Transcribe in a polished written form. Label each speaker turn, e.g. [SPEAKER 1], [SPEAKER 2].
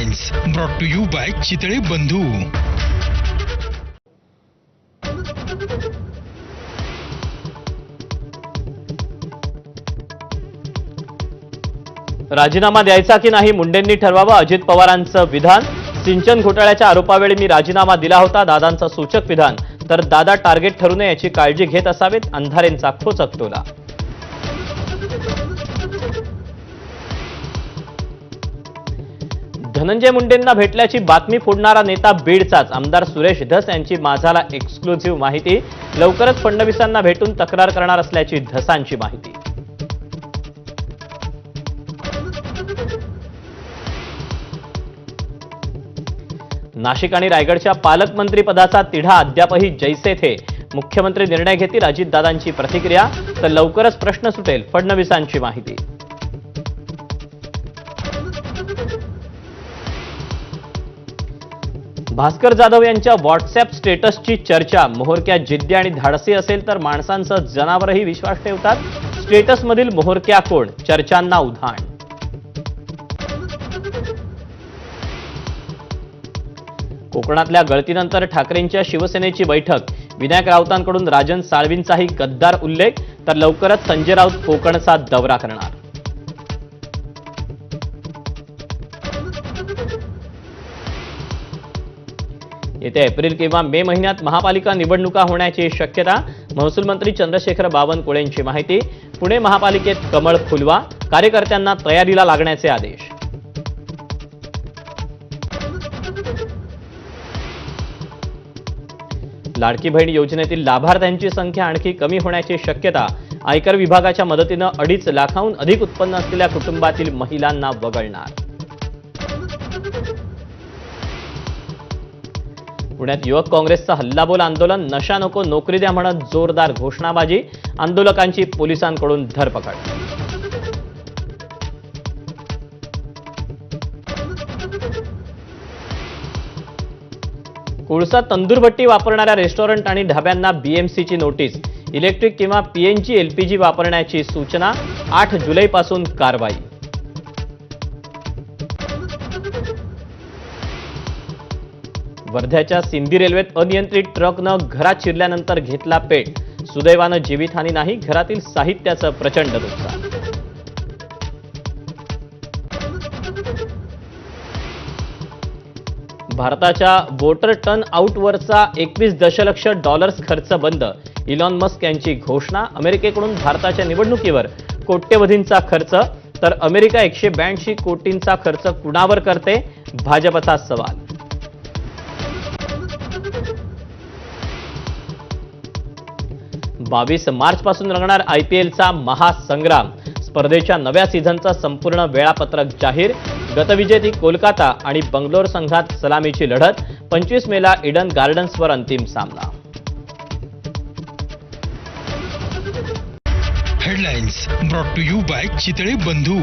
[SPEAKER 1] Headlines brought to you by Chitale Bandhu.
[SPEAKER 2] राजीनामा द्यायचा की नाही मुंडेंनी ठरवावं, अजित पवारांचं विधान. सिंचन घोटाळ्याच्या आरोपावेळी मी राजीनामा दिला होता, दादांचं सूचक विधान. तर दादा टार्गेट ठरू नये याची काळजी घेत असावेत, अंधारेंचा खोचक टोला. धनंजय मुंडेंना भेटल्याची बातमी फोडणारा नेता बीडचाच. आमदार सुरेश धस यांची माझाला एक्सक्लुझिव्ह माहिती. लवकरच फडणवीसांना भेटून तक्रार करणार असल्याची धसांची माहिती. नाशिक आणि रायगडच्या पालकमंत्री पदाचा तिढा अद्यापही जैसे थे. मुख्यमंत्री निर्णय घेतील, अजितदादांची प्रतिक्रिया. तर लवकरच प्रश्न सुटेल, फडणवीसांची माहिती. भास्कर जाधव यांच्या व्हॉट्सअप स्टेटसची चर्चा. मोहरक्या जिद्दी आणि धाडसी असेल तर माणसांचं जनावरही विश्वास ठेवतात. स्टेटसमधील मोहरक्या कोण? चर्चांना उधाण. कोकणातल्या गळतीनंतर ठाकरेंच्या शिवसेनेची बैठक. विनायक राऊतांकडून राजन साळवींचाही गद्दार उल्लेख. तर लवकरच संजय राऊत कोकणचा दौरा करणार. येत्या एप्रिल किंवा मे महिन्यात महापालिका निवडणुका होण्याची शक्यता. महसूल मंत्री चंद्रशेखर बावनकुळेंची माहिती. पुणे महापालिकेत कमळ फुलवा, कार्यकर्त्यांना तयारीला लागण्याचे आदेश. लाडकी बहीण योजनेतील लाभार्थ्यांची संख्या आणखी कमी होण्याची शक्यता. आयकर विभागाच्या मदतीनं 2.5 लाखांहून अधिक उत्पन्न असलेल्या कुटुंबातील महिलांना वगळणार. पुण्यात युवक काँग्रेसचं हल्लाबोल आंदोलन. नशा नको नोकरी द्या म्हणत जोरदार घोषणाबाजी. आंदोलकांची पोलिसांकडून धरपकड. कोळसा तंदूरभट्टी वापरणाऱ्या रेस्टॉरंट आणि ढाब्यांना बीएमसीची नोटीस. इलेक्ट्रिक किंवा पीएनजी एलपीजी वापरण्याची सूचना. 8 जुलैपासून कारवाई. वर्ध्याच्या सिंदी रेल्वेत अनियंत्रित ट्रकनं घरात शिरल्यानंतर घेतला पेट. सुदैवानं जीवितहानी नाही, घरातील साहित्याचं प्रचंड नुकसान. भारताच्या वॉटर टर्न आउटवरचा 21 दशलक्ष डॉलर्स खर्च बंद. इलॉन मस्क यांची घोषणा. अमेरिकेकडून भारताच्या निवडणुकीवर कोट्यवधींचा खर्च. तर अमेरिका 182 कोटींचा खर्च कुणावर करते? भाजपचा सवाल. बावीस मार्च पासून रंगणार आयपीएलचा महासंग्राम. स्पर्धेच्या नव्या सीझनचं संपूर्ण वेळापत्रक जाहीर. गतविजेती कोलकाता आणि बंगलोर संघात सलामीची लढत. 25 मेला इडन गार्डन्सवर अंतिम सामना.
[SPEAKER 1] Headlines brought to you by Chitale बंधू.